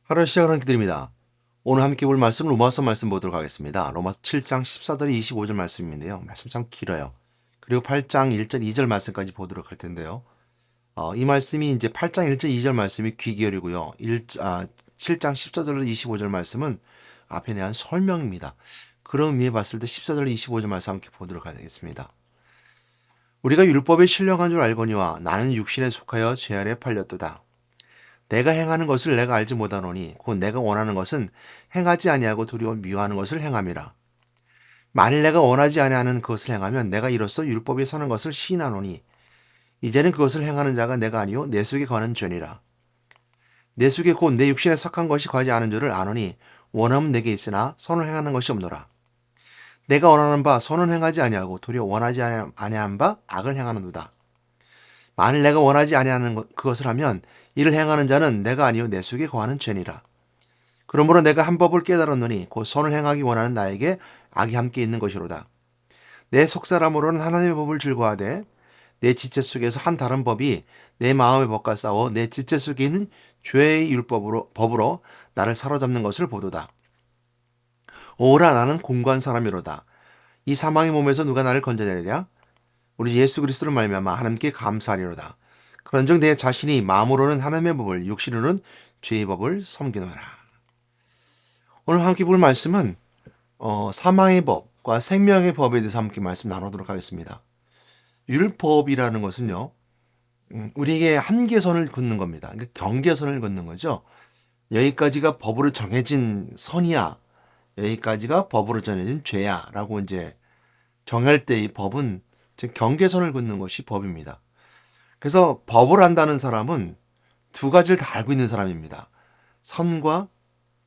하루 시작하는 기드립니다. 오늘 함께 볼 말씀 로마서 말씀 보도록 하겠습니다. 로마서 7장 14절 25절 말씀인데요. 말씀 참 길어요. 그리고 8장 1절 2절 말씀까지 보도록 할 텐데요. 이 말씀이 이제 8장 1절 2절 말씀이 귀 기울이고요. 7장 14절로 25절 말씀은 앞에 대한 설명입니다. 그런 의미에 봤을 때 14절 25절 말씀 함께 보도록 하겠습니다. 우리가 율법에 신령한 줄 알거니와 나는 육신에 속하여 죄 아래 팔렸도다. 내가 행하는 것을 내가 알지 못하노니 곧 내가 원하는 것은 행하지 아니하고 도리어 미워하는 것을 행함이라. 만일 내가 원하지 아니하는 그것을 행하면 내가 이로써 율법에 서는 것을 시인하노니 이제는 그것을 행하는 자가 내가 아니요 내 속에 거하는 죄니라. 내 속에 곧 내 육신에 속한 것이 거하지 않은 줄을 아노니 원함은 내게 있으나 선을 행하는 것이 없노라. 내가 원하는 바 선은 행하지 아니하고 도리어 원하지 아니한 바 악을 행하는도다. 만일 내가 원하지 아니하는 그것을 하면 이를 행하는 자는 내가 아니요 내 속에 거하는 죄니라. 그러므로 내가 한 법을 깨달았노니 곧 선을 행하기 원하는 나에게 악이 함께 있는 것이로다. 내 속사람으로는 하나님의 법을 즐거워하되 내 지체 속에서 한 다른 법이 내 마음의 법과 싸워 내 지체 속에 있는 죄의 법으로 나를 사로잡는 것을 보도다. 오라 나는 공고한 사람이로다. 이 사망의 몸에서 누가 나를 건져내랴? 우리 예수 그리스도를 말미암아 하나님께 감사하리로다. 그런즉 내 자신이 마음으로는 하나님의 법을 육신으로는 죄의 법을 섬기노라. 오늘 함께 볼 말씀은 사망의 법과 생명의 법에 대해서 함께 말씀 나누도록 하겠습니다. 율법이라는 것은요, 우리에게 한계선을 긋는 겁니다. 그러니까 경계선을 긋는 거죠. 여기까지가 법으로 정해진 선이야, 여기까지가 법으로 정해진 죄야라고 이제 정할 때 이 법은 경계선을 긋는 것이 법입니다. 그래서 법을 안다는 사람은 두 가지를 다 알고 있는 사람입니다. 선과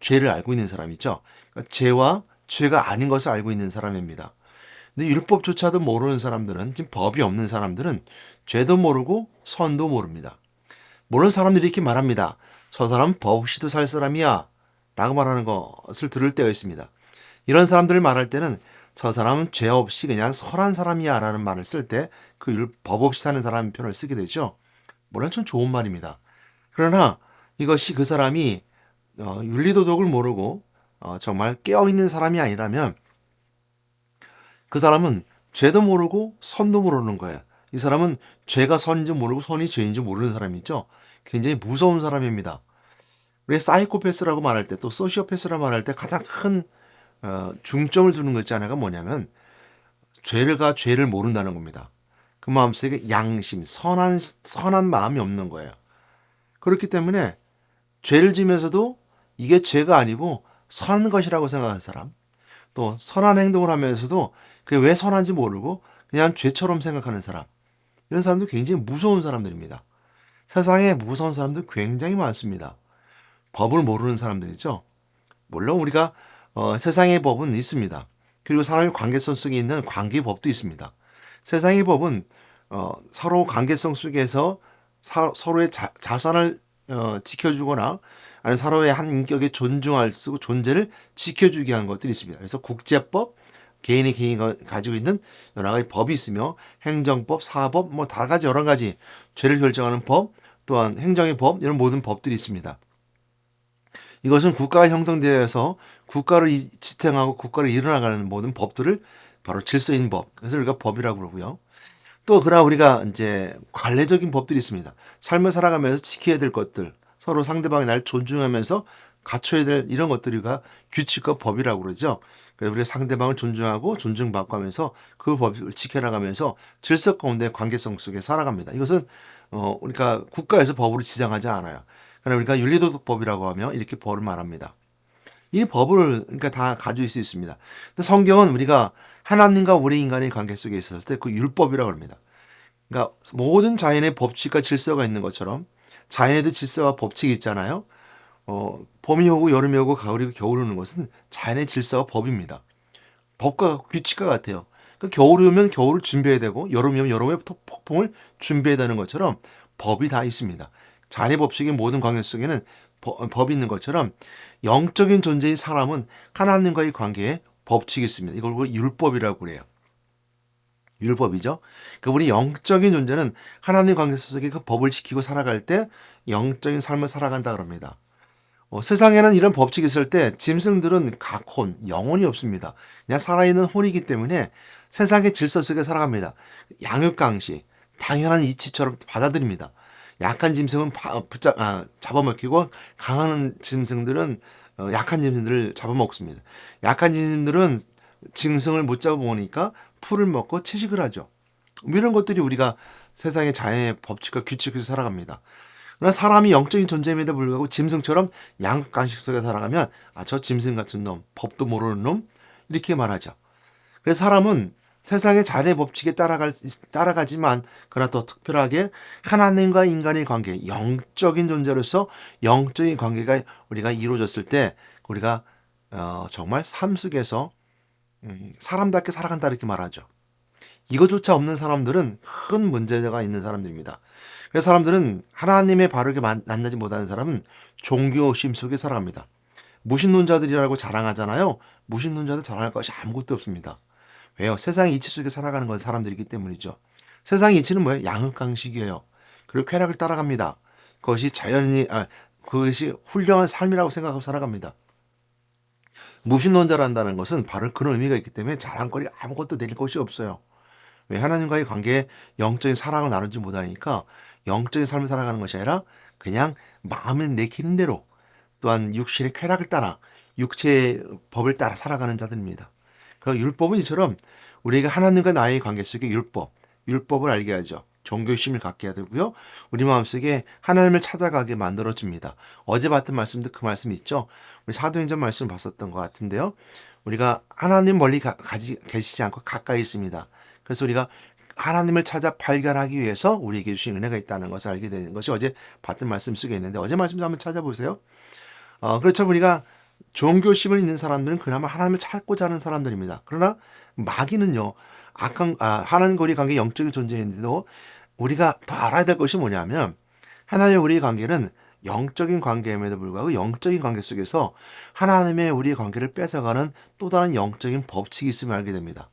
죄를 알고 있는 사람이죠. 그러니까 죄와 죄가 아닌 것을 알고 있는 사람입니다. 근데 율법조차도 모르는 사람들은, 지금 법이 없는 사람들은 죄도 모르고 선도 모릅니다. 모르는 사람들이 이렇게 말합니다. 저 사람은 법 없이도 살 사람이야 라고 말하는 것을 들을 때가 있습니다. 이런 사람들을 말할 때는 저 사람은 죄 없이 그냥 선한 사람이야 라는 말을 쓸 때 그 법 없이 사는 사람 표현을 쓰게 되죠. 물론 좀 좋은 말입니다. 그러나 이것이 그 사람이 윤리도덕을 모르고 정말 깨어있는 사람이 아니라면 그 사람은 죄도 모르고 선도 모르는 거예요. 이 사람은 죄가 선인지 모르고 선이 죄인지 모르는 사람이죠. 굉장히 무서운 사람입니다. 우리가 사이코패스라고 말할 때 또 소시오패스라고 말할 때 가장 큰 중점을 두는 것 있지 않아가 뭐냐면 죄를 모른다는 겁니다. 그 마음속에 양심, 선한 마음이 없는 거예요. 그렇기 때문에 죄를 지면서도 이게 죄가 아니고 선한 것이라고 생각하는 사람, 또 선한 행동을 하면서도 그게 왜 선한지 모르고 그냥 죄처럼 생각하는 사람, 이런 사람도 굉장히 무서운 사람들입니다. 세상에 무서운 사람들 굉장히 많습니다. 법을 모르는 사람들이죠. 물론 우리가 세상의 법은 있습니다. 그리고 사람의 관계성 속에 있는 관계법도 있습니다. 세상의 법은 서로 관계성 속에서 서로의 자산을 지켜주거나 아니면 서로의 한 인격에 존중할 수 있고 존재를 지켜주게 한 것들이 있습니다. 그래서 국제법, 개인이 가지고 있는 여러 가지 법이 있으며 행정법, 사법, 뭐 다 가지 여러 가지 죄를 결정하는 법, 또한 행정의 법, 이런 모든 법들이 있습니다. 이것은 국가가 형성되어서 국가를 지탱하고 국가를 이뤄나가는 모든 법들을 바로 질서인 법, 그래서 우리가 법이라고 그러고요. 또 그러나 우리가 이제 관례적인 법들이 있습니다. 삶을 살아가면서 지켜야 될 것들, 서로 상대방이 날 존중하면서 갖춰야 될 이런 것들이가 규칙과 법이라고 그러죠. 그래서 우리가 상대방을 존중하고 존중받고 하면서 그 법을 지켜나가면서 질서 가운데 관계성 속에 살아갑니다. 이것은 우리가 국가에서 법으로 지정하지 않아요. 그러나 우리가 윤리도덕법이라고 하며 이렇게 법을 말합니다. 이 법을 그러니까 다 가지고 있을 수 있습니다. 근데 성경은 우리가 하나님과 우리 인간의 관계 속에 있었을 때 그 율법이라고 합니다. 그러니까 모든 자연의 법칙과 질서가 있는 것처럼 자연에도 질서와 법칙이 있잖아요. 봄이 오고 여름이 오고 가을이 오고 겨울이 오는 것은 자연의 질서와 법입니다. 법과 규칙과 같아요. 그러니까 겨울이 오면 겨울을 준비해야 되고 여름이 오면 여름에 폭풍을 준비해야 되는 것처럼 법이 다 있습니다. 자연의 법칙의 모든 관계 속에는 법이 있는 것처럼 영적인 존재인 사람은 하나님과의 관계에 법칙이 있습니다. 이걸 율법이라고 그래요. 율법이죠. 그러니까 우리 영적인 존재는 하나님 관계 속에 그 법을 지키고 살아갈 때 영적인 삶을 살아간다 그럽니다. 세상에는 이런 법칙이 있을 때 짐승들은 각혼, 영혼이 없습니다. 그냥 살아있는 혼이기 때문에 세상의 질서 속에 살아갑니다. 양육강식, 당연한 이치처럼 받아들입니다. 약한 짐승은 잡아먹히고 강한 짐승들은 약한 짐승들을 잡아먹습니다. 약한 짐승들은 짐승을 못 잡아먹으니까 풀을 먹고 채식을 하죠. 이런 것들이 우리가 세상의 자연의 법칙과 규칙에서 살아갑니다. 그러나 사람이 영적인 존재임에도 불구하고 짐승처럼 양육 간식 속에 살아가면 저 짐승 같은 놈, 법도 모르는 놈 이렇게 말하죠. 그래서 사람은 세상의 자연의 법칙에 따라가지만 그러나 더 특별하게 하나님과 인간의 관계, 영적인 존재로서 영적인 관계가 우리가 이루어졌을 때 우리가 정말 삶 속에서 사람답게 살아간다 이렇게 말하죠. 이거조차 없는 사람들은 큰 문제가 있는 사람들입니다. 그래서 사람들은 하나님의 바르게 만나지 못하는 사람은 종교심 속에 살아갑니다. 무신론자들이라고 자랑하잖아요. 무신론자들 자랑할 것이 아무것도 없습니다. 왜요? 세상의 이치 속에 살아가는 건 사람들이기 때문이죠. 세상의 이치는 뭐예요? 양육강식이에요. 그리고 쾌락을 따라갑니다. 그것이 훌륭한 삶이라고 생각하고 살아갑니다. 무신론자란다는 것은 바로 그런 의미가 있기 때문에 자랑거리가 아무것도 될 것이 없어요. 왜? 하나님과의 관계에 영적인 사랑을 나누지 못하니까 영적인 삶을 살아가는 것이 아니라 그냥 마음에 내키는 대로 또한 육신의 쾌락을 따라 육체의 법을 따라 살아가는 자들입니다. 그 율법은 이처럼 우리가 하나님과 나의 관계 속에 율법을 알게 하죠. 종교심을 갖게 해야 되고요. 우리 마음속에 하나님을 찾아가게 만들어줍니다. 어제 봤던 말씀도 그 말씀 있죠. 우리 사도행전 말씀을 봤었던 것 같은데요. 우리가 하나님 멀리 계시지 않고 가까이 있습니다. 그래서 우리가 하나님을 찾아 발견하기 위해서 우리에게 주신 은혜가 있다는 것을 알게 되는 것이 어제 봤던 말씀 속에 있는데 어제 말씀도 한번 찾아보세요. 그렇죠. 우리가 종교심을 있는 사람들은 그나마 하나님을 찾고자 하는 사람들입니다. 그러나 마귀는요, 하나님과 우리 관계 영적인 존재인데도 우리가 더 알아야 될 것이 뭐냐면 하나님과 우리의 관계는 영적인 관계임에도 불구하고 영적인 관계 속에서 하나님의 우리의 관계를 뺏어가는 또 다른 영적인 법칙이 있음을 알게 됩니다.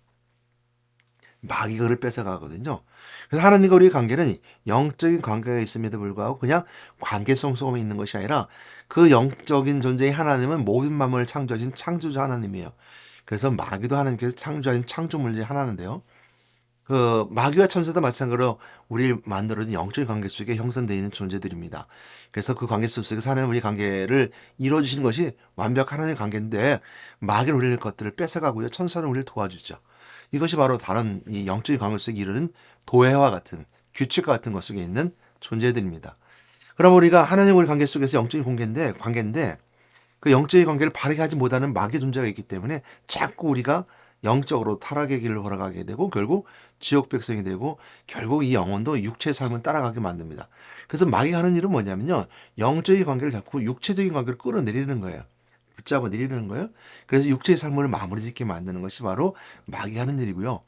마귀가 그를 뺏어가거든요. 그래서 하나님과 우리의 관계는 영적인 관계가 있음에도 불구하고 그냥 관계성 속에 있는 것이 아니라 그 영적인 존재의 하나님은 모든 만물을 창조하신 창조자 하나님이에요. 그래서 마귀도 하나님께서 창조하신 창조물 중에 하나인데요. 그 마귀와 천사도 마찬가지로 우리를 만들어준 영적인 관계 속에 형성되어 있는 존재들입니다. 그래서 그 관계 속에서 하나님 우리 관계를 이루어주시는 것이 완벽한 하나님의 관계인데 마귀는 우리의 것들을 뺏어가고요. 천사는 우리를 도와주죠. 이것이 바로 다른 이 영적인 관계 속에 이르는 도회와 같은 규칙과 같은 것 속에 있는 존재들입니다. 그럼 우리가 하나님 우리 관계 속에서 영적인 관계인데 그 영적인 관계를 바르게 하지 못하는 마귀 존재가 있기 때문에 자꾸 우리가 영적으로 타락의 길을 걸어가게 되고 결국 지옥 백성이 되고 결국 이 영혼도 육체의 삶을 따라가게 만듭니다. 그래서 마귀가 하는 일은 뭐냐면요. 영적인 관계를 자꾸 육체적인 관계를 끌어내리는 거예요. 붙잡아 내리는 거예요. 그래서 육체의 삶을 마무리 짓게 만드는 것이 바로 마귀가 하는 일이고요.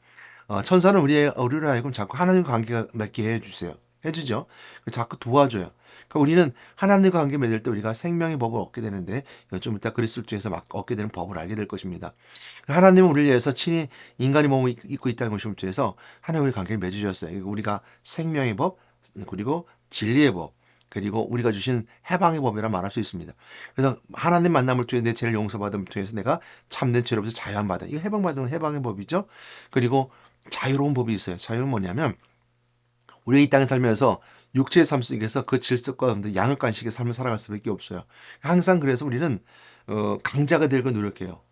천사는 우리를 하여금 자꾸 하나님 관계가 맺게 해주죠. 자꾸 도와줘요. 그러니까 우리는 하나님과 관계 맺을 때 우리가 생명의 법을 얻게 되는데 좀 이따 그리스도에서 막 얻게 되는 법을 알게 될 것입니다. 하나님은 우리를 위해서 친히 인간의 몸을 입고 있다는 것을 위해서 하나님 우리 관계를 맺으셨어요. 우리가 생명의 법 그리고 진리의 법 그리고 우리가 주신 해방의 법이라 말할 수 있습니다. 그래서 하나님 만남을 통해 내 죄를 용서받음을 통해서 내가 참된 죄로부터 자유함받아. 이거 해방받으면 해방의 법이죠. 그리고 자유로운 법이 있어요. 자유는 뭐냐면 우리가 이 땅에 살면서 육체의 삶 속에서 그 질서과 양육관식의 삶을 살아갈 수밖에 없어요. 항상 그래서 우리는 강자가 되려고 노력해요.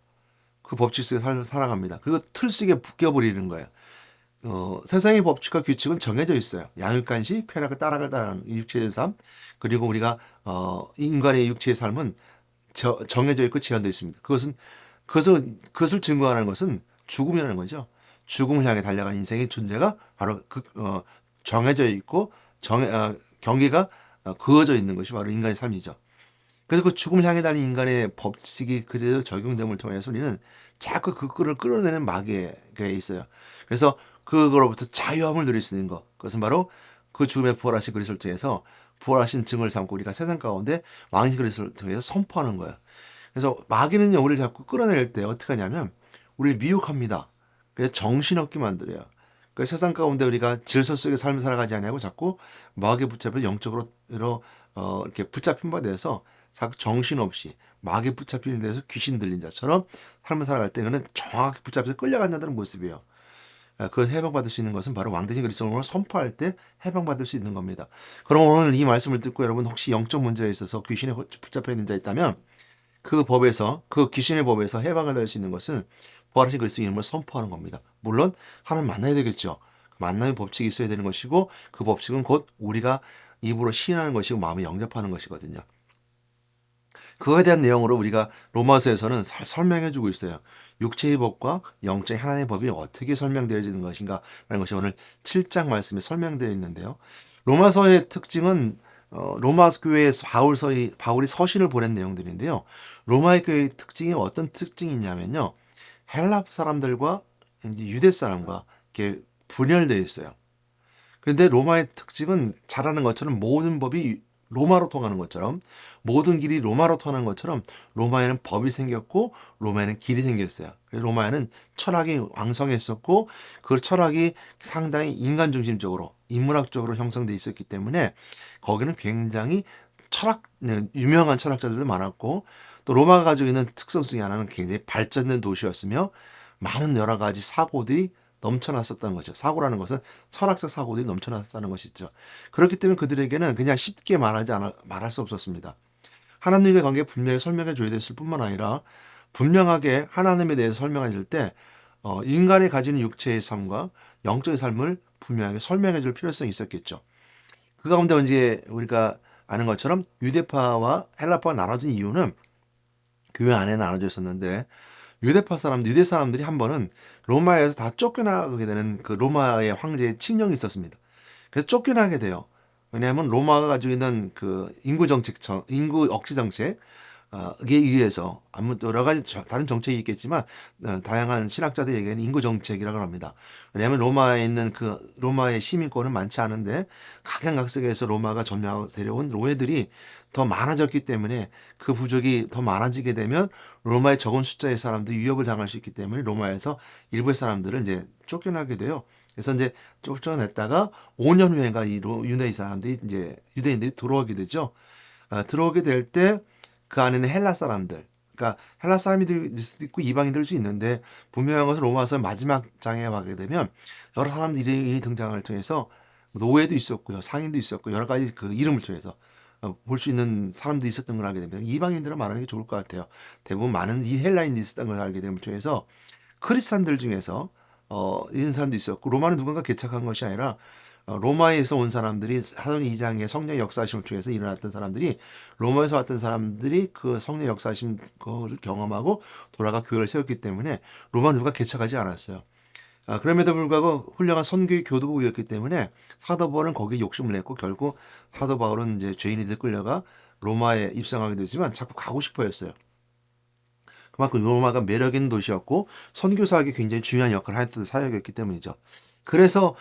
그 법칙 속에 살아갑니다. 그리고 틀 속에 묶여버리는 거예요. 세상의 법칙과 규칙은 정해져 있어요. 양육관식, 쾌락을 따라가는 육체의 삶, 그리고 우리가 인간의 육체의 삶은 정해져 있고 제한되어 있습니다. 그것을 증거하는 것은 죽음이라는 거죠. 죽음을 향해 달려가는 인생의 존재가 바로 정해져 있고 경계가 그어져 있는 것이 바로 인간의 삶이죠. 그래서 그 죽음을 향해 달리는 인간의 법칙이 그대로 적용됨을 통해서 우리는 자꾸 그 끈을 끌어내는 마귀가 있어요. 그래서 그거로부터 자유함을 누릴 수 있는 것. 그것은 바로 그 죽음에 부활하신 그리스도를 통해서 부활하신 증을 삼고 우리가 세상 가운데 왕이신 그리스도를 통해서 선포하는 거예요. 그래서 마귀는요, 우리를 자꾸 끌어낼 때 어떻게 하냐면 우리를 미혹합니다. 그래서 정신없게 만들어요. 그 세상 가운데 우리가 질서 속의 삶을 살아가지 않냐고 자꾸 마귀에 붙잡혀 영적으로 이렇게 붙잡힌 바 돼서 자꾸 정신없이 마귀 붙잡히는 데서 귀신 들린 자처럼 삶을 살아갈 때는 정확히 붙잡혀서 끌려간 자들의 모습이에요. 그 해방받을 수 있는 것은 바로 왕 대신 그리스도를 선포할 때 해방받을 수 있는 겁니다. 그럼 오늘 이 말씀을 듣고 여러분 혹시 영적 문제에 있어서 귀신에 붙잡혀 있는 자 있다면 그 법에서 그 귀신의 법에서 해방을 낼 수 있는 것은 부활하신 그리스도 이름을 선포하는 겁니다. 물론 하나님 만나야 되겠죠. 만남의 법칙이 있어야 되는 것이고 그 법칙은 곧 우리가 입으로 시인하는 것이고 마음에 영접하는 것이거든요. 그거에 대한 내용으로 우리가 로마서에서는 잘 설명해 주고 있어요. 육체의 법과 영적인 하나님의 법이 어떻게 설명되어지는 것인가 라는 것이 오늘 7장 말씀에 설명되어 있는데요. 로마서의 특징은 로마 교회에 바울이 서신을 보낸 내용들인데요. 로마의 교회의 특징이 어떤 특징이 있냐면요. 헬라 사람들과 이제 유대 사람과 이렇게 분열되어 있어요. 그런데 로마의 특징은 잘 아는 것처럼 모든 법이 로마로 통하는 것처럼 모든 길이 로마로 통하는 것처럼 로마에는 법이 생겼고 로마에는 길이 생겼어요. 그래서 로마에는 철학이 왕성했었고 그 철학이 상당히 인간 중심적으로 인문학적으로 형성돼 있었기 때문에 거기는 굉장히 유명한 철학자들도 많았고 또 로마가 가지고 있는 특성 중에 하나는 굉장히 발전된 도시였으며 많은 여러 가지 사고들이 넘쳐났었다는 거죠. 사고라는 것은 철학적 사고들이 넘쳐났다는 것이죠. 그렇기 때문에 그들에게는 그냥 쉽게 말할 수 없었습니다. 하나님과의 관계 분명히 설명해 줘야 됐을 뿐만 아니라 분명하게 하나님에 대해서 설명해 줄 때 인간이 가지는 육체의 삶과 영적인 삶을 분명하게 설명해 줄 필요성이 있었겠죠. 그 가운데 이제 우리가 아는 것처럼 유대파와 헬라파가 나눠진 이유는 교회 안에 나눠져 있었는데 유대 사람들이 한 번은 로마에서 다 쫓겨나게 되는 그 로마의 황제의 칙령이 있었습니다. 그래서 쫓겨나게 돼요. 왜냐하면 로마가 가지고 있는 그 인구 억제 정책, 에 의해서 아무 여러 가지 다른 정책이 있겠지만 다양한 신학자들이 얘기하는 인구 정책이라고 합니다. 왜냐하면 로마에 있는 그 로마의 시민권은 많지 않은데 각양각색에서 로마가 점령하고 데려온 노예들이 더 많아졌기 때문에 그 부족이 더 많아지게 되면 로마의 적은 숫자의 사람들이 위협을 당할 수 있기 때문에 로마에서 일부의 사람들을 이제 쫓겨나게 돼요. 그래서 이제 쫓겨냈다가 5년 후에가 이 유대 사람들이 이제 유대인들이 들어오게 되죠. 들어오게 될 때 그 안에는 헬라 사람들, 그러니까 헬라 사람이 될 수도 있고 이방인이 될 수 있는데 분명한 것은 로마서 마지막 장에 가게 되면 여러 사람들이 등장을 통해서 노예도 있었고요, 상인도 있었고 여러 가지 그 이름을 통해서 볼 수 있는 사람들이 있었던 걸 알게 됩니다. 이방인들은 말하는 게 좋을 것 같아요. 대부분 많은 이 헬라인들이 있었던 걸 알게 됨을 통해서 크리스찬들 중에서 이런 사람도 있었고 로마는 누군가 개척한 것이 아니라 로마에서 온 사람들이 사도행 2장의 성령 역사하심을 통해서 일어났던 사람들이 로마에서 왔던 사람들이 그 성령 역사하심 그걸 경험하고 돌아가 교회를 세웠기 때문에 로마는 누가 개척하지 않았어요. 그럼에도 불구하고 훌륭한 선교의 교도부였기 때문에 사도 바울은 거기에 욕심을 냈고 결국 사도 바울은 이제 죄인이 끌려가 로마에 입성하게 되지만 자꾸 가고 싶어 했어요. 그만큼 로마가 매력 있는 도시였고 선교사에게 굉장히 중요한 역할을 했던 사역이었기 때문이죠. 그래서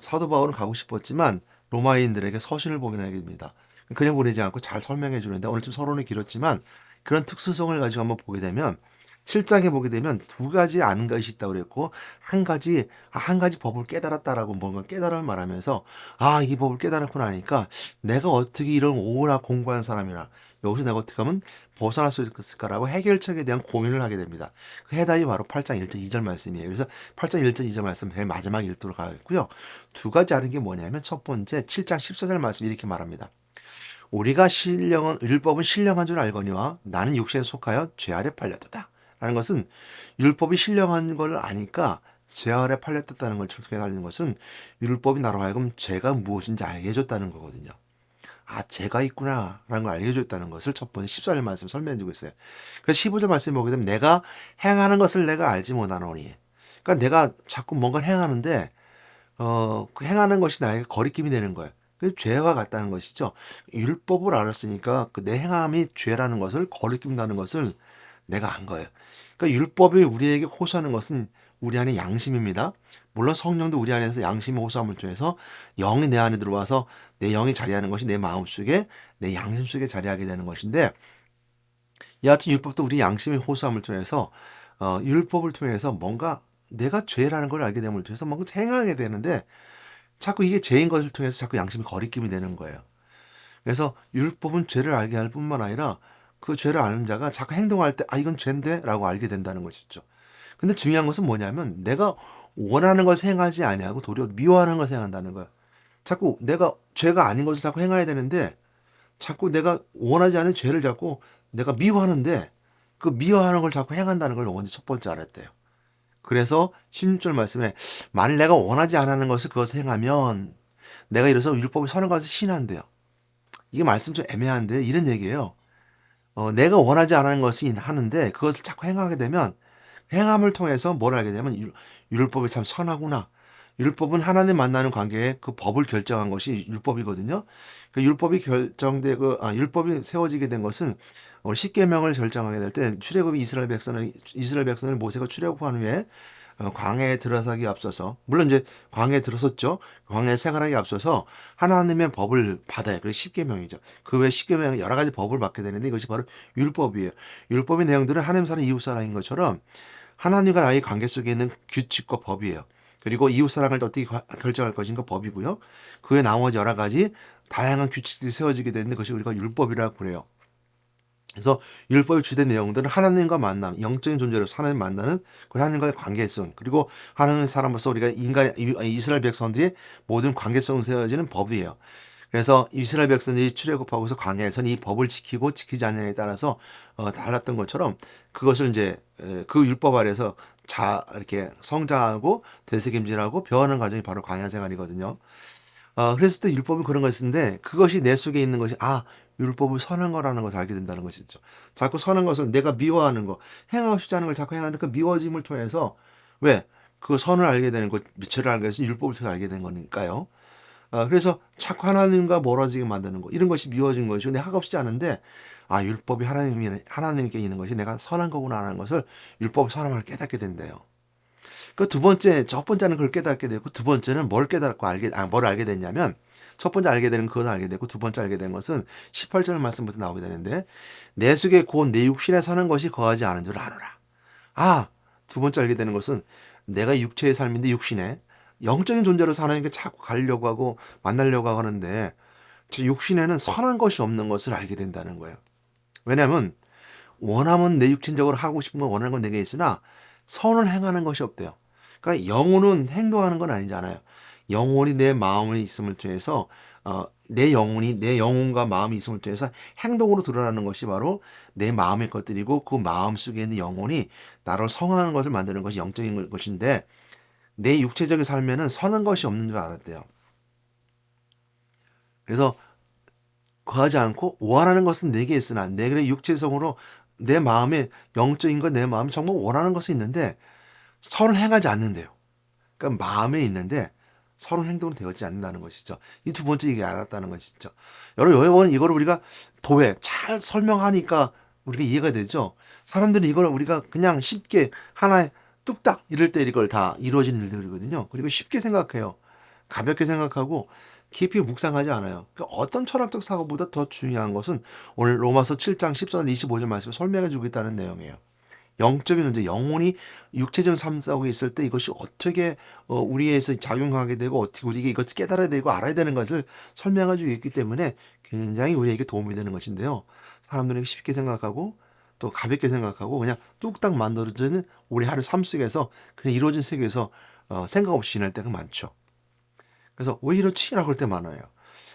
사도 바울은 가고 싶었지만 로마인들에게 서신을 보내게 됩니다. 그냥 보내지 않고 잘 설명해 주는데 오늘 좀 서론이 길었지만 그런 특수성을 가지고 한번 보게 되면 7장에 보게 되면 두 가지 아는 것이 있다고 그랬고 한 가지 법을 깨달았다라고 뭔가 깨달음을 말하면서 이 법을 깨달았고 나니까 내가 어떻게 이런 오락 공부한 사람이라 여기서 내가 어떻게 하면 벗어날 수 있을까라고 해결책에 대한 고민을 하게 됩니다. 그 해답이 바로 8장 1절 2절 말씀이에요. 그래서 8장 1절 2절 말씀 맨 마지막 일도로 가겠고요. 두 가지 아는 게 뭐냐면 첫 번째 7장 14절 말씀 이렇게 말합니다. 우리가 율법은 신령한 줄 알거니와 나는 육신에 속하여 죄 아래 팔렸도다. 라는 것은 율법이 신령한 걸 아니까 죄 아래 팔렸다는 걸 철저하게 알는 것은 율법이 나로 하여금 죄가 무엇인지 알게 해줬다는 거거든요. 죄가 있구나라는 걸 알게 해줬다는 것을 첫 번째 14절 말씀 설명해 주고 있어요. 그래서 15절 말씀 보게 되면 내가 행하는 것을 내가 알지 못하노니. 그러니까 내가 자꾸 뭔가를 행하는데 그 행하는 것이 나에게 거리낌이 되는 거예요. 그 죄와 같다는 것이죠. 율법을 알았으니까 그 내 행함이 죄라는 것을 거리낀다는 것을 내가 안 거예요. 그러니까 율법이 우리에게 호소하는 것은 우리 안에 양심입니다. 물론 성령도 우리 안에서 양심의 호소함을 통해서 영이 내 안에 들어와서 내 영이 자리하는 것이 내 마음속에 내 양심 속에 자리하게 되는 것인데 여하튼 율법도 우리 양심의 호소함을 통해서 율법을 통해서 뭔가 내가 죄라는 걸 알게 됨을 통해서 뭔가 행하게 되는데 자꾸 이게 죄인 것을 통해서 자꾸 양심이 거리낌이 되는 거예요. 그래서 율법은 죄를 알게 할 뿐만 아니라 그 죄를 아는 자가 자꾸 행동할 때 이건 죄인데 라고 알게 된다는 것이죠. 근데 중요한 것은 뭐냐면 내가 원하는 것을 행하지 아니하고 도리어 미워하는 것을 행한다는 거야. 자꾸 내가 죄가 아닌 것을 자꾸 행해야 되는데 자꾸 내가 원하지 않은 죄를 자꾸 내가 미워하는데 그 미워하는 걸 자꾸 행한다는 걸 먼저 첫 번째 알았대요. 그래서 16절 말씀에 만일 내가 원하지 않는 것을 그것을 행하면 내가 이래서 율법을 선한 것을 신한대요. 이게 말씀 좀 애매한데 이런 얘기예요. 내가 원하지 않는 것을 하는데 그것을 자꾸 행하게 되면 행함을 통해서 뭘 알게 되면 율법이 참 선하구나. 율법은 하나님 만나는 관계에 그 법을 결정한 것이 율법이거든요. 그 율법이 율법이 세워지게 된 것은 십계명을 결정하게 될 때 출애굽이 이스라엘 백성을 모세가 출애굽한 후에 광야에 들어서기 앞서서 물론 이제 광야에 들어섰죠. 광야에 생활하기 앞서서 하나님의 법을 받아요. 그게 십계명이죠. 그 외에 십계명 여러 가지 법을 받게 되는데 이것이 바로 율법이에요. 율법의 내용들은 하나님 사랑 이웃 사랑인 것처럼 하나님과 나의 관계 속에 있는 규칙과 법이에요. 그리고 이웃 사랑을 어떻게 결정할 것인가 법이고요. 그 외 나머지 여러 가지 다양한 규칙들이 세워지게 되는데 그것이 우리가 율법이라고 그래요. 그래서 율법의 주된 내용들은 하나님과 만남, 영적인 존재로서 하나님 만나는 그 하나님과의 관계성, 그리고 하나님의 사람으로서 우리가 이스라엘 백성들의 모든 관계성을 세워지는 법이에요. 그래서 이스라엘 백성들이 출애굽하고서 광야에서는 이 법을 지키고 지키지 않느냐에 따라서 달랐던 것처럼 그것을 이제 그 율법 아래서 이렇게 성장하고 되새김질하고 배워하는 과정이 바로 광야 생활이거든요. 그랬을 때 율법은 그런 것인데 그것이 내 속에 있는 것이 율법을 선한 거라는 것을 알게 된다는 것이죠. 자꾸 선한 것을 내가 미워하는 거, 행하고 싶지 않은 걸 자꾸 행하는데 그 미워짐을 통해서 왜? 그 선을 알게 되는 것, 죄를 알게 돼서 율법을 통해 알게 된 거니까요. 그래서 자꾸 하나님과 멀어지게 만드는 거, 이런 것이 미워진 것이고 내가 하고 싶지 않은데 율법이 하나님께 있는 것이 내가 선한 거구나 하는 것을 율법 선함을 깨닫게 된대요. 그 첫 번째는 그걸 깨닫게 되고 두 번째는 뭘 알게 됐냐면 첫 번째 알게 되는 그것을 알게 되고 두 번째 알게 된 것은 18절 말씀부터 나오게 되는데 내 속에 곧 내 육신에 사는 것이 거하지 않은 줄 아노라. 두 번째 알게 되는 것은 내가 육체의 삶인데 육신에 영적인 존재로 하나님께 자꾸 가려고 하고 만나려고 하는데 제 육신에는 선한 것이 없는 것을 알게 된다는 거예요. 왜냐하면 원하면 내 육신적으로 하고 싶은 건 원하는 건 내게 있으나 선을 행하는 것이 없대요. 그러니까 영혼은 행동하는 건 아니잖아요. 영혼이 내 마음에 있음을 통해서 내 영혼과 마음이 있음을 통해서 행동으로 드러나는 것이 바로 내 마음의 것들이고 그 마음 속에 있는 영혼이 나를 성하는 것을 만드는 것이 영적인 것인데 내 육체적인 삶에는 선한 것이 없는 줄 알았대요. 그래서 거하지 않고 원하는 것은 내게 있으나 내게 육체성으로 내 마음에 영적인 것 내 마음이 정말 원하는 것이 있는데 선을 행하지 않는데요. 그러니까 마음에 있는데 선을 행동으로 되어지지 않는다는 것이죠. 이 두 번째 얘기 알았다는 것이죠. 여러분 이거를 우리가 잘 설명하니까 우리가 이해가 되죠. 사람들은 이걸 우리가 그냥 쉽게 하나에 뚝딱 이럴 때 이걸 다 이루어지는 일들이거든요. 그리고 쉽게 생각해요. 가볍게 생각하고 깊이 묵상하지 않아요. 그러니까 어떤 철학적 사고보다 더 중요한 것은 오늘 로마서 7장 14절 25절 말씀을 설명해 주고 있다는 내용이에요. 영적인 존재, 영혼이 육체적 삶 속에 있을 때 이것이 어떻게 우리에서 작용하게 되고 어떻게 우리가 이것을 깨달아야 되고 알아야 되는 것을 설명해 주고 있기 때문에 굉장히 우리에게 도움이 되는 것인데요. 사람들에게 쉽게 생각하고 또 가볍게 생각하고 그냥 뚝딱 만들어지는 우리 하루 삶 속에서 그냥 이루어진 세계에서 생각 없이 지낼 때가 많죠. 그래서 왜 이렇지? 라고 할 때 많아요.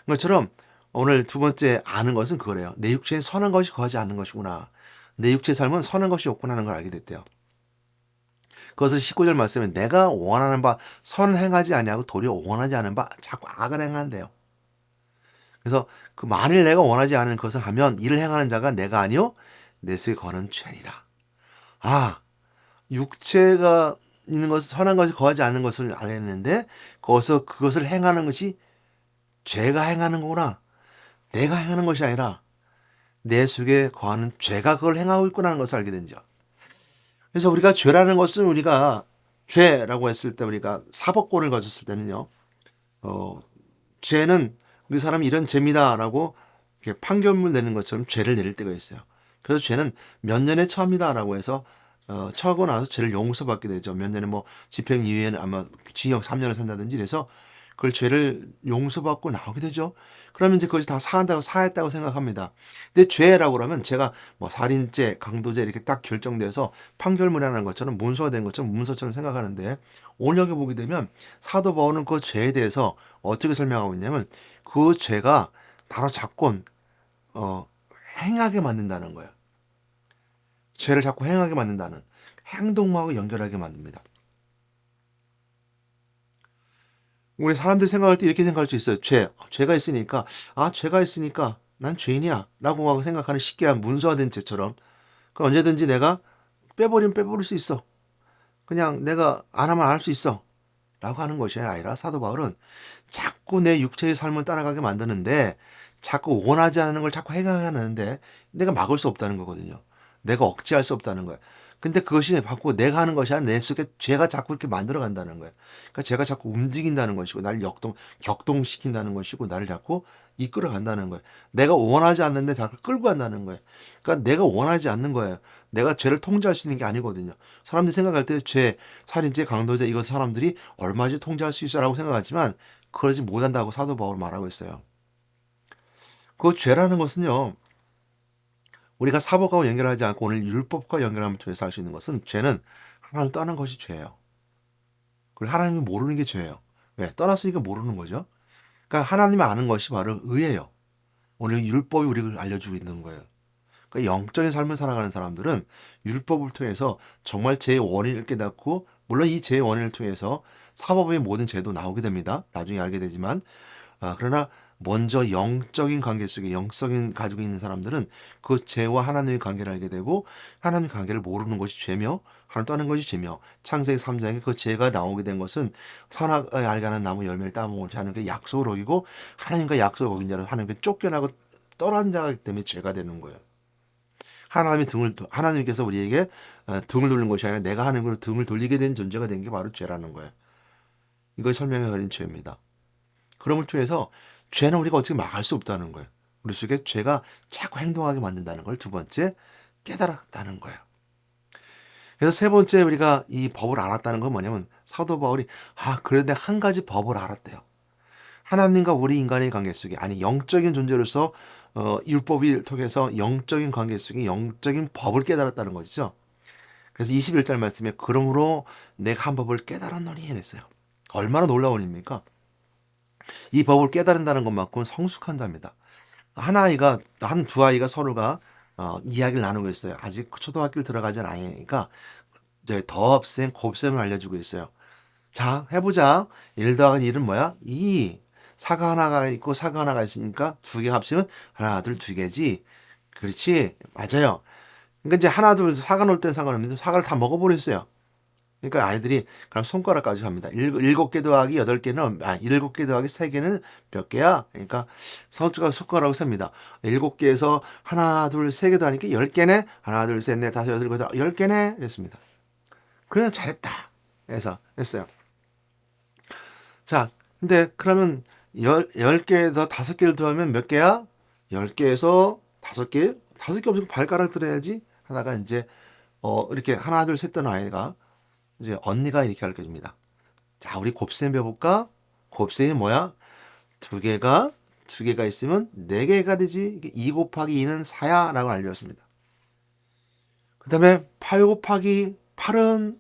그것처럼 오늘 두 번째 아는 것은 그거래요. 내 육체에 선한 것이 거하지 않는 것이구나. 내 육체의 삶은 선한 것이 없구나 하는 걸 알게 됐대요. 그것을 19절 말씀에 내가 원하는 바 선을 행하지 아니하고 도리어 원하지 않은 바 자꾸 악을 행한대요. 그래서 그 만일 내가 원하지 않은 것을 하면 이를 행하는 자가 내가 아니요 내 속에 거는 죄니라. 육체가 있는 것은 선한 것이 거하지 않는 것을 알았는데 그것을 행하는 것이 죄가 행하는 거구나. 내가 행하는 것이 아니라 내 속에 거하는 죄가 그걸 행하고 있구나 하는 것을 알게 된죠. 그래서 우리가 죄라는 것은 우리가 죄라고 했을 때 우리가 사법권을 가졌을 때는요. 죄는 우리 사람이 이런 죄입니다라고 이렇게 판결문 내는 것처럼 죄를 내릴 때가 있어요. 그래서 죄는 몇 년에 처음이다라고 해서 처하고 나서 죄를 용서받게 되죠. 몇 년에 집행 이후에는 아마 징역 3년을 산다든지 그래서 그걸 죄를 용서받고 나오게 되죠. 그러면 이제 그것이 다 사했다고 생각합니다. 근데 죄라고 그러면 제가 뭐 살인죄, 강도죄 이렇게 딱 결정돼서 판결문이 나는 것처럼 문서가 된 것처럼 문서처럼 생각하는데 오늘 여기 보게 되면 사도 바울은 그 죄에 대해서 어떻게 설명하고 있냐면 그 죄가 바로 자꾸 어, 행하게 만든다는 거예요. 죄를 자꾸 행하게 만든다는 행동하고 연결하게 만듭니다. 우리 사람들이 생각할 때 이렇게 생각할 수 있어요. 죄가 있으니까, 죄가 있으니까 난 죄인이야. 라고 하고 생각하는 쉽게 한 문서화된 죄처럼, 그 언제든지 내가 빼버리면 빼버릴 수 있어. 그냥 내가 안 하면 할 수 있어. 라고 하는 것이 아니라 사도 바울은 자꾸 내 육체의 삶을 따라가게 만드는데, 자꾸 원하지 않는 걸 자꾸 행하는데, 내가 막을 수 없다는 거거든요. 내가 억제할 수 없다는 거예요. 근데 그것이 자꾸 내가 하는 것이 아니라 내 속에 죄가 자꾸 이렇게 만들어 간다는 거예요. 그러니까 죄가 자꾸 움직인다는 것이고, 나를 격동시킨다는 것이고, 나를 자꾸 이끌어 간다는 거예요. 내가 원하지 않는데 자꾸 끌고 간다는 거예요. 그러니까 내가 원하지 않는 거예요. 내가 죄를 통제할 수 있는 게 아니거든요. 사람들이 생각할 때 살인죄, 강도죄, 이것 사람들이 얼마든지 통제할 수 있어라고 생각하지만, 그러지 못한다고 사도 바울은 말하고 있어요. 그 죄라는 것은요, 우리가 사법과 연결하지 않고 오늘 율법과 연결함을 통해서 할 수 있는 것은 죄는 하나님을 떠난 것이 죄예요. 그리고 하나님을 모르는 게 죄예요. 왜? 떠났으니까 모르는 거죠. 그러니까 하나님을 아는 것이 바로 의예요. 오늘 율법이 우리를 알려주고 있는 거예요. 그러니까 영적인 삶을 살아가는 사람들은 율법을 통해서 정말 죄의 원인을 깨닫고, 물론 이 죄의 원인을 통해서 사법의 모든 죄도 나오게 됩니다. 나중에 알게 되지만, 그러나 먼저 영적인 관계 속에 영적인 가지고 있는 사람들은 그 죄와 하나님의 관계를 알게 되고, 하나님의 관계를 모르는 것이 죄며 하나님 떠나는 것이 죄며, 창세기 3장에 그 죄가 나오게 된 것은 선악을 알게 하는 나무 열매를 따먹지 않은 그 약속을 어기고, 하나님과 약속을 어긴 자는 하나님께 쫓겨나고 떠난 자이기 때문에 죄가 되는 거예요. 하나님께서 우리에게 등을 돌린 것이 아니라 내가 하나님으로 등을 돌리게 된 존재가 된 게 바로 죄라는 거예요. 이걸 설명해 버린 죄입니다. 그럼을 통해서 죄는 우리가 어떻게 막을 수 없다는 거예요. 우리 속에 죄가 자꾸 행동하게 만든다는 걸 두 번째 깨달았다는 거예요. 그래서 세 번째 우리가 이 법을 알았다는 건 뭐냐면 사도 바울이 그런데 한 가지 법을 알았대요. 하나님과 우리 인간의 관계 속에, 아니 영적인 존재로서 율법을 통해서 영적인 관계 속에 영적인 법을 깨달았다는 거죠. 그래서 21절 말씀에 그러므로 내가 한 법을 깨달았노니 했어요. 얼마나 놀라운 일입니까? 이 법을 깨달은다는 것만큼 성숙한 자입니다. 두 아이가 서로가 이야기를 나누고 있어요. 아직 초등학교를 들어가지 않은 아이니까 이제 더합셈, 곱셈을 알려주고 있어요. 자, 해보자. 1 더하기 1은 뭐야? 2. 사가 하나가 있고 사가 하나가 있으니까 두 개 합치면 하나, 둘, 두 개지. 그렇지. 맞아요. 그러니까 이제 하나, 둘, 사가 놓을 땐 상관없는데 사과를 다 먹어버렸어요. 그러니까 아이들이 그럼 손가락까지 합니다. 7개 더하기 8개는, 7개 더하기 3개는 몇 개야? 그러니까 손가락으로 셉니다. 7개에서 하나, 둘, 3개 더하니까 10개네? 하나, 둘, 셋, 넷, 다섯, 여섯, 일곱, 10개네? 이랬습니다. 그래, 잘했다. 해서 했어요. 자, 근데 그러면 10개에서 5개를 더하면 몇 개야? 10개에서 5개? 5개 없으면 발가락 들어야지? 하다가 이제, 이렇게 하나, 둘, 셋 던 아이가 이제 언니가 이렇게 가르쳐줍니다. 자, 우리 곱셈 배워볼까? 곱셈이 뭐야? 두 개가 있으면 4개가 되지. 2 곱하기 2는 4야. 라고 알려줬습니다. 그 다음에 8 곱하기 8은,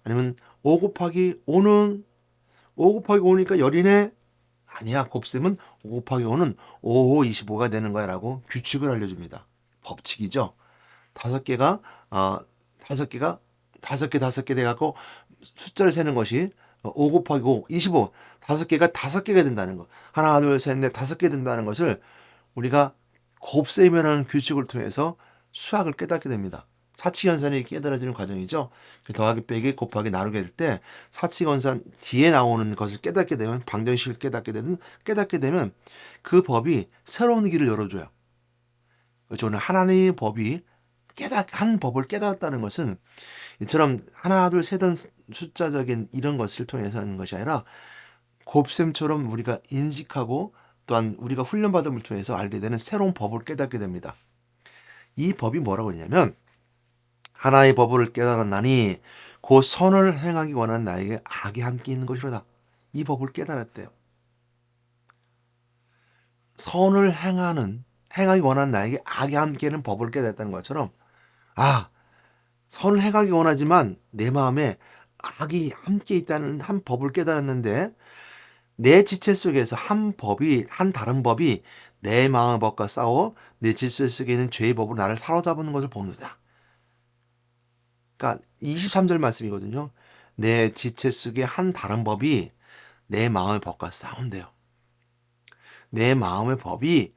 아니면 5 곱하기 5는, 5 곱하기 5니까 열이네? 아니야. 곱셈은 5 곱하기 5는 5, 5, 25가 되는 거야. 라고 규칙을 알려줍니다. 법칙이죠. 5개가, 5개가, 5개 돼갖고 숫자를 세는 것이 5 곱하기 5, 25. 5개가 5개가 된다는 거. 하나, 둘, 셋, 넷, 5개 된다는 것을 우리가 곱셈이라는 규칙을 통해서 수학을 깨닫게 됩니다. 사칙연산이 깨달아지는 과정이죠. 더하기 빼기 곱하기 나누게 될 때 사칙연산 뒤에 나오는 것을 깨닫게 되면, 방정식을 깨닫게 되면 그 법이 새로운 길을 열어줘요. 저는 하나님의 법이 한 법을 깨달았다는 것은 이처럼 하나, 둘, 세던 숫자적인 이런 것을 통해서 하는 것이 아니라 곱셈처럼 우리가 인식하고 또한 우리가 훈련받음을 통해서 알게 되는 새로운 법을 깨닫게 됩니다. 이 법이 뭐라고 하냐면 하나의 법을 깨달았나니 그 선을 행하기 원하는 나에게 악이 함께 있는 것이로다. 이 법을 깨달았대요. 선을 행하기 원하는 나에게 악이 함께하는 법을 깨닫다는 것처럼, 아, 선을 행하기 원하지만 내 마음에 악이 함께 있다는 한 법을 깨달았는데, 내 지체 속에서 한 다른 법이 내 마음의 법과 싸워 내 지체 속에 있는 죄의 법으로 나를 사로잡는 것을 봅니다. 그러니까 23절 말씀이거든요. 내 지체 속에 한 다른 법이 내 마음의 법과 싸운대요. 내 마음의 법이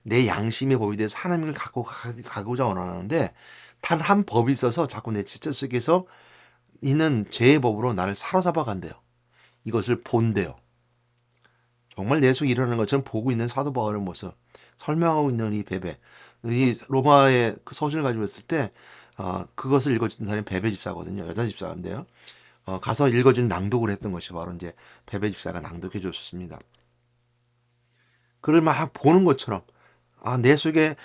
내 양심의 법이 돼서 하나님을 가고자 원하는데, 단 한 법이 있어서 자꾸 내 지체 속에서 있는 죄의 법으로 나를 사로잡아 간대요. 이것을 본대요. 정말 내 속에 일어나는 것처럼 보고 있는 사도 바울의 모습, 설명하고 있는 이 베베, 이 로마의 그 서신을 가지고 있을 때 그것을 읽어준 사람이 베베 집사거든요. 여자 집사인데요. 가서 읽어준 낭독을 했던 것이 바로 이제 베베 집사가 낭독해 줬었습니다. 그걸 막 보는 것처럼, 내 속에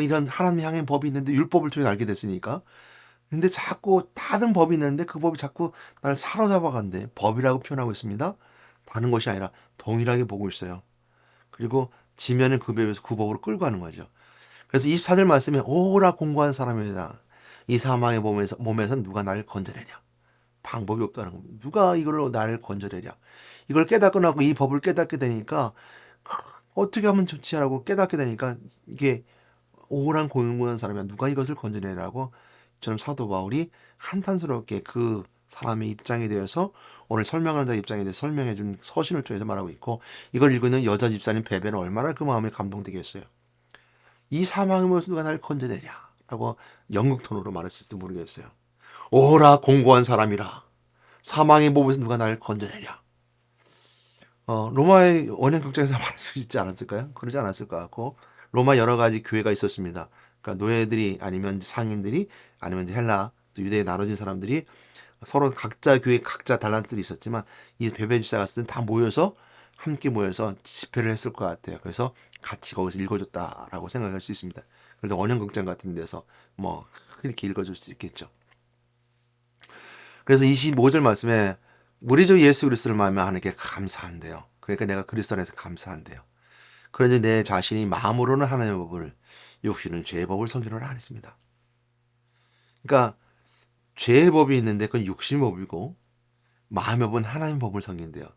이런 하나님 향한 법이 있는데, 율법을 통해 알게 됐으니까. 근데 자꾸 다른 법이 있는데 그 법이 자꾸 나를 사로잡아 간대. 법이라고 표현하고 있습니다. 다른 것이 아니라 동일하게 보고 있어요. 그리고 지면은 그 법으로 끌고 가는 거죠. 그래서 24절 말씀에 오라 공고한 사람이다. 이 사망의 몸에서 누가 나를 건져내랴. 방법이 없다는 겁니다. 누가 이걸로 나를 건져내랴. 이걸 깨닫고 나고 이 법을 깨닫게 되니까 어떻게 하면 좋지라고 깨닫게 되니까, 이게 오란 공고한 사람이야. 누가 이것을 건져내라고 저는 사도 바울이 한탄스럽게 그 사람의 입장에 대해서, 오늘 설명하는 자의 입장에 대해서 설명해 준 서신을 통해서 말하고 있고, 이걸 읽는 여자 집사님 베베는 얼마나 그 마음에 감동되겠어요. 이 사망의 몸에서 누가 나를 건져내랴 라고 영국 톤으로 말했을지도 모르겠어요. 오라 공고한 사람이라, 사망의 몸에서 누가 나를 건져내랴. 로마의 원형 극장에서 말할 수 있지 않았을까요? 그러지 않았을 것 같고, 로마 여러 가지 교회가 있었습니다. 그러니까 노예들이 아니면 상인들이 아니면 헬라 또 유대에 나눠진 사람들이 서로 각자 교회 각자 달란트들이 있었지만, 이 베베 집사 같은 다 모여서 함께 모여서 집회를 했을 것 같아요. 그래서 같이 거기서 읽어줬다라고 생각할 수 있습니다. 그래도 원형 극장 같은 데서 뭐 이렇게 읽어줄 수 있겠죠. 그래서 25절 말씀에 우리 주 예수 그리스도를 만나 하나님께 감사한대요. 그러니까 내가 그리스도 안에서 감사한대요. 그러니 내 자신이 마음으로는 하나님의 법을, 육신은 죄의 법을 섬기노라 안 했습니다. 그러니까 죄의 법이 있는데 그건 육신의 법이고, 마음의 법은 하나님의 법을 섬긴대요.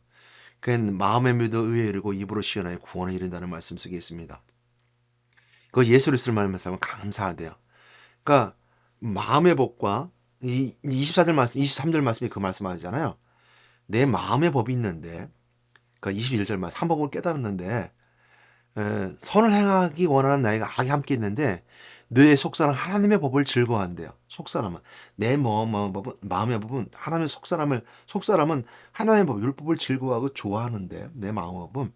그건 마음에 믿어 의에 이르고 입으로 시원하여 구원에 이른다는 말씀 속에 있습니다. 그 예수 그리스도를 말하면서 감사한대요. 그러니까 마음의 법과 이 24절 말씀, 23절 말씀이 그 말씀하잖아요. 내 마음의 법이 있는데, 그러니까 21절 말씀, 한 법을 깨달았는데, 선을 행하기 원하는 나이가 악이 함께 있는데 뇌의 속사람 하나님의 법을 즐거워한대요. 속사람은 내 마음의 법은 하나님의 속사람은 하나님의 법 율법을 즐거워하고 좋아하는데, 내 마음의 법은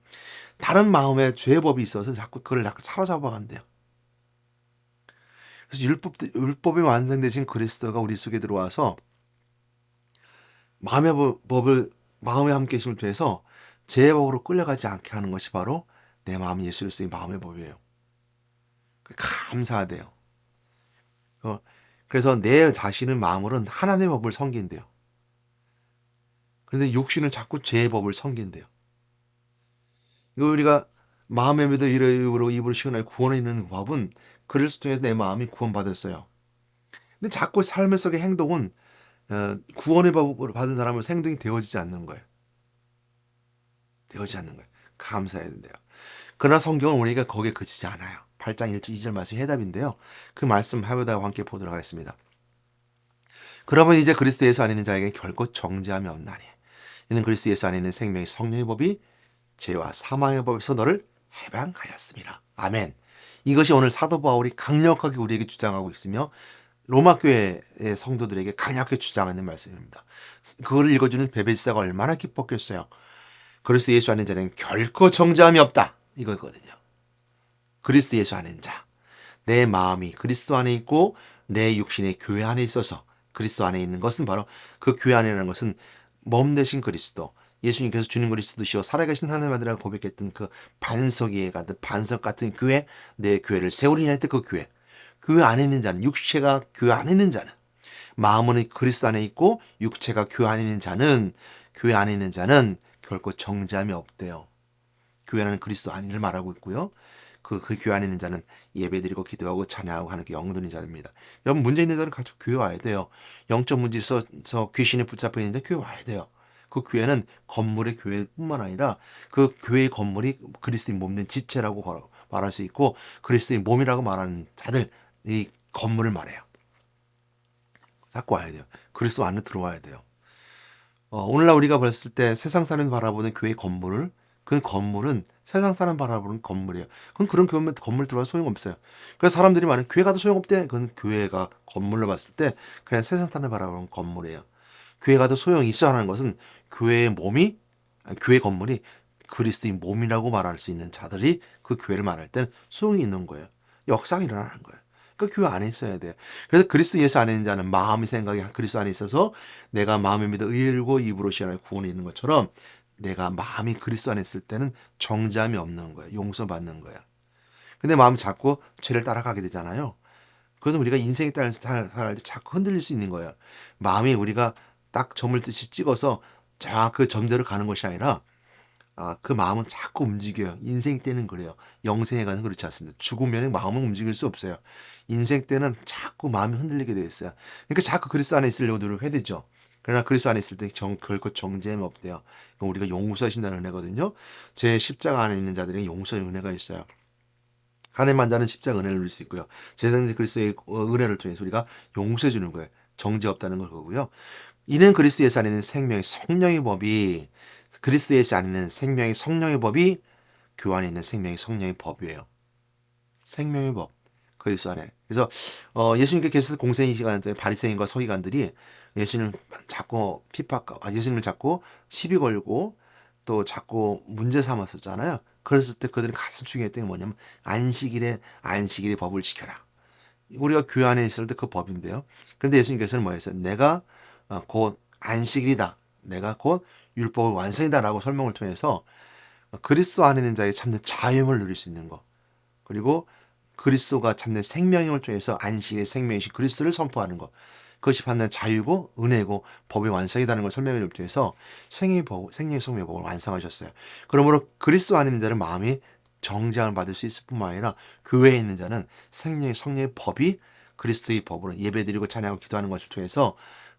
다른 마음의 죄의 법이 있어서 자꾸 그걸 사로잡아 간대요. 그래서 율법이 완성되신 그리스도가 우리 속에 들어와서 마음의 함께 있음을 통해서 죄의 법으로 끌려가지 않게 하는 것이 바로 내 마음 예수 그리스도의 마음의 법이에요. 감사하대요. 그래서 내 자신은 마음으로는 하나님의 법을 섬긴대요. 그런데 육신은 자꾸 죄의 법을 섬긴대요. 이거 우리가 마음에 믿어 이르고 입으로 시원하게 구원에 있는 법은 그리스도 통해서 내 마음이 구원받았어요. 근데 자꾸 삶의 속의 행동은 구원의 법을 받은 사람은 행동이 되어지지 않는 거예요. 되어지지 않는 거예요. 감사해야 된대요. 그러나 성경은 우리가 거기에 그치지 않아요. 8장 1절 2절 말씀이 해답인데요. 그 말씀 하여다가 함께 보도록 하겠습니다. 그러면 이제 그리스도 예수 안에 있는 자에게 결코 정죄함이 없나니, 이는 그리스도 예수 안에 있는 생명의 성령의 법이 죄와 사망의 법에서 너를 해방하였습니다. 아멘. 이것이 오늘 사도 바울이 강력하게 우리에게 주장하고 있으며 로마 교회의 성도들에게 강력하게 주장하는 말씀입니다. 그걸 읽어주는 베베 집사가 얼마나 기뻤겠어요. 그리스도 예수 안에 있는 자는 결코 정죄함이 없다, 이거거든요. 그리스도 예수 안에 있는 자, 내 마음이 그리스도 안에 있고 내 육신의 교회 안에 있어서, 그리스도 안에 있는 것은 바로 그 교회 안에라는 것은 몸 대신 그리스도, 예수님께서 주님 그리스도시요 살아계신 하나님 아들이라고 고백했던 그 반석 같은 교회, 내 교회를 세우리니 할 때 그 교회 안에 있는 자는, 육체가 교회 안에 있는 자는, 마음은 그리스도 안에 있고 육체가 교회 안에 있는 자는 결코 정죄함이 없대요. 교회라는 그리스도 안을 말하고 있고요. 그 교회 안에 있는 자는 예배드리고 기도하고 찬양하고 하는 그 영들인 자입니다. 여러분 문제 있는 자는 가족 교회 와야 돼요. 영적 문제 있어서 귀신이 붙잡혀 있는데 교회 와야 돼요. 그 교회는 건물의 교회뿐만 아니라 그 교회의 건물이 그리스도의 몸된 지체라고 말할 수 있고 그리스도의 몸이라고 말하는 자들 이 건물을 말해요. 자꾸 와야 돼요. 그리스도 안에 들어와야 돼요. 오늘날 우리가 봤을 때 세상 사람 바라보는 교회 건물을 그 건물은 세상 사람 바라보는 건물이에요. 그럼 그런 건물 들어가 소용없어요. 그래서 사람들이 말하는 교회 가도 소용없대. 그건 교회가 건물로 봤을 때 그냥 세상 사람 바라보는 건물이에요. 교회 가도 소용이 있어 하는 것은 교회의 몸이 교회 건물이 그리스도의 몸이라고 말할 수 있는 자들이 그 교회를 말할 때는 소용이 있는 거예요. 역사가 일어나는 거예요. 그 교회 안에 있어야 돼요. 그래서 그리스도 예수 안에 있는 자는 마음이 생각이 그리스도 안에 있어서 내가 마음에 믿어 의를 입으로 시인하여 구원이 있는 것처럼 내가 마음이 그리스도 안에 있을 때는 정죄함이 없는 거예요. 용서받는 거예요. 근데 마음이 자꾸 죄를 따라가게 되잖아요. 그건 우리가 인생에 따라 살아갈 때 자꾸 흔들릴 수 있는 거예요. 마음이 우리가 딱 점을 듯이 찍어서 그 점대로 가는 것이 아니라 그 마음은 자꾸 움직여요. 인생 때는 그래요. 영생에 가는 그렇지 않습니다. 죽으면 마음은 움직일 수 없어요. 인생 때는 자꾸 마음이 흔들리게 되어 있어요. 그러니까 자꾸 그리스도 안에 있으려고 노력해야 되죠. 그러나 그리스도 안에 있을 때 결코 정죄함이 없대요. 우리가 용서하신다는 은혜거든요. 제 십자가 안에 있는 자들에게 용서의 은혜가 있어요. 하나님만 자는 십자가 은혜를 누릴 수 있고요. 제사장 그리스도의 은혜를 통해서 우리가 용서해 주는 거예요. 정죄 없다는 걸 그거고요. 이는 그리스도 예수 안에 있는 생명의 성령의 법이 그리스도 예수 안에 있는 생명의 성령의 법이 교회 안에 있는 생명의 성령의 법이에요. 생명의 법. 그리스도 안에. 그래서 예수님께서 공생의 시간에 바리새인과 서기관들이 예수님을 자꾸 예수님을 자꾸 시비 걸고 또 자꾸 문제 삼았었잖아요. 그랬을 때 그들이 가장 중요했던 게 뭐냐면 안식일의 법을 지켜라. 우리가 교회 안에 있을 때 그 법인데요. 그런데 예수님께서는 뭐였어요? 내가 곧 안식일이다. 내가 곧 율법의 완성이다라고 설명을 통해서 그리스도 안에 있는 자의 참된 자유임을 누릴 수 있는 것. 그리고 그리스도가 참된 생명임을 통해서 안식일의 생명이신 그리스도를 선포하는 것. 그것이 받는 자유고 은혜고 법의 완성이라는 걸 설명을 통해서 생명의 성명의 법을 완성하셨어요. 그러므로 그리스도 안에 있는 자는 마음이 정죄함을 받을 수 있을 뿐만 아니라 교회에 있는 자는 생명의 성령의 법이 그리스도의 법으로 예배드리고 찬양하고 기도하는 것을 통해서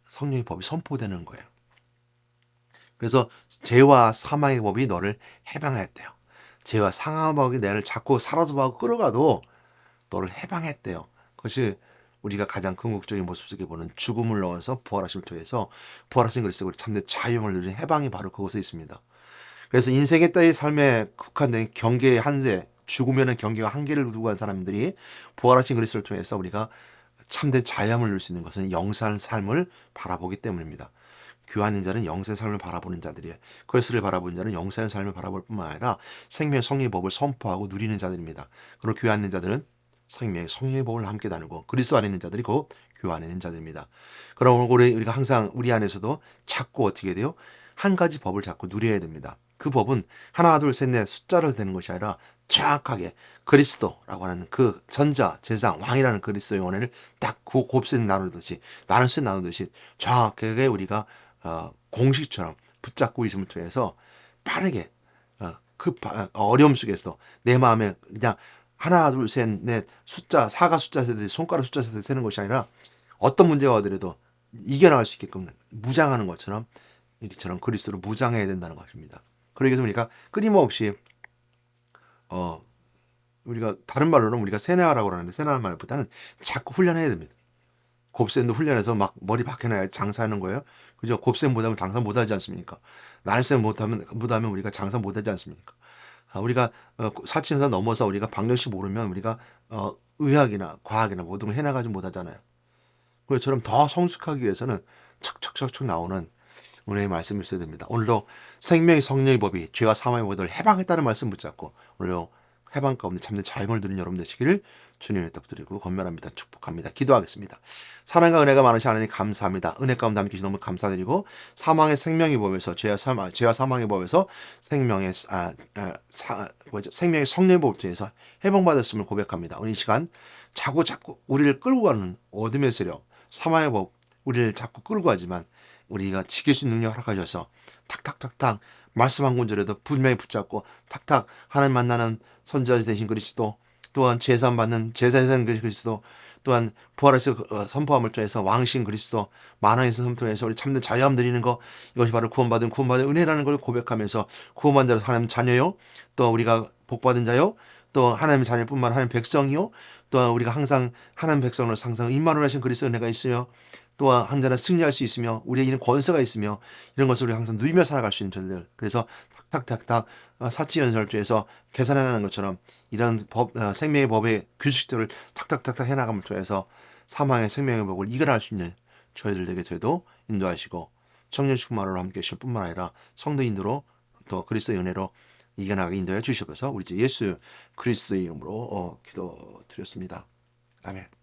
성령의 법이 선포되는 거예요. 그래서 죄와 사망의 법이 너를 해방했대요. 죄와 사망의 법이 나를 자꾸 사로잡아 끌어가도 너를 해방했대요. 그것이 우리가 가장 궁극적인 모습 속에 보는 죽음을 넣어서 부활하심을 통해서 부활하신 그리스도로 참된 자유를 누리는 해방이 바로 그곳에 있습니다. 그래서 인생의 따위 삶에 국한된 경계의 한계, 죽으면은 경계가 한계를 두고 간 사람들이 부활하신 그리스도를 통해서 우리가 참된 자유함을 누릴 수 있는 것은 영생의 삶을 바라보기 때문입니다. 교환인 자는 영생의 삶을 바라보는 자들이에요. 그리스도를 바라보는 자는 영생의 삶을 바라볼 뿐만 아니라 생명의 성령의 법을 선포하고 누리는 자들입니다. 그리고 교환인 자들은 생명의 성령의 법을 함께 나누고 그리스도 안에 있는 자들이 곧 교회 안에 있는 자들입니다. 그럼 우리가 항상 우리 안에서도 자꾸 어떻게 돼요? 한 가지 법을 자꾸 누려야 됩니다. 그 법은 하나 둘 셋 넷 숫자로 되는 것이 아니라 정확하게 그리스도라고 하는 그 전자 제상 왕이라는 그리스도의 원을 딱 곱셈 나누듯이 정확하게 우리가 공식처럼 붙잡고 있음을 통해서 빠르게 어려움 속에서 내 마음에 그냥 하나 둘 셋 넷 숫자 사과 숫자 세듯이 손가락 숫자 세듯이 세는 것이 아니라 어떤 문제가 오더라도 이겨나갈 수 있게끔 무장하는 것처럼 이처럼 그리스도로 무장해야 된다는 것입니다. 그러기 위해서 우리가 끊임없이 우리가 다른 말로는 우리가 세뇌하라고 그러는데 세뇌하는 말보다는 자꾸 훈련해야 됩니다. 곱셈도 훈련해서 막 머리 박혀놔야 장사하는 거예요. 그죠? 곱셈 못하면 장사 못하지 않습니까? 나눗셈 못하면 우리가 장사 못하지 않습니까? 우리가 사치연산 넘어서 우리가 방정식 모르면 우리가 의학이나 과학이나 모든 걸 해나가지 못하잖아요. 그처럼 더 성숙하기 위해서는 척척척척 나오는 은혜의 말씀을 써야 됩니다. 오늘도 생명의 성령의 법이 죄와 사망의 법을 해방했다는 말씀 붙잡고 오늘도 해방 가운데 참된 자유를 누리는 여러분 되시기를 주님의 뜻드리고 건면합니다. 축복합니다. 기도하겠습니다. 사랑과 은혜가 많으신 하나님 감사합니다. 은혜 가운데 함께 주셔서 너무 감사드리고 사망의 생명의 법에서 죄와 사망의 법에서 생명의 성령의 법을 통해서 해방받았음을 고백합니다. 오늘 이 시간 자꾸 우리를 끌고 가는 어둠의 세력 사망의 법 우리를 자꾸 끌고 가지만 우리가 지킬 수 있는 능력 허락하셔서 탁탁탁탁 말씀 한 군절에도 분명히 붙잡고 탁탁 하나님 만나는 선지자 되신 그리스도, 또한 제사함 받는 제사에 되는 그리스도, 또한 부활에서 선포함을 통해서 왕신 그리스도, 만왕에서 선포해서 우리 참된 자유함 드리는 거, 이것이 바로 구원받은 은혜라는 걸 고백하면서 구원받은 자로 하나님 자녀요, 또 우리가 복받은 자요, 또 하나님의 자녀뿐만 하나님 백성이요, 또한 우리가 항상 하나님 백성으로 항상 임마누엘 하신 그리스도 은혜가 있으며, 또한 항자나 승리할 수 있으며 우리에게는 권세가 있으며 이런 것을 우리 항상 누리며 살아갈 수 있는 저들. 그래서 탁탁탁탁 사치연설주에서 계산해나가는 것처럼 이런 생명의 법의 규칙들을 탁탁탁탁 해나감을 통해서 사망의 생명의 법을 이겨나갈 수 있는 저희들에게 저희도 인도하시고 청년 축마로 함께 하실 뿐만 아니라 성도인으로 또 그리스도의 은혜로 이겨나가게 인도해 주시옵소서. 우리 예수 그리스도의 이름으로 기도드렸습니다. 아멘.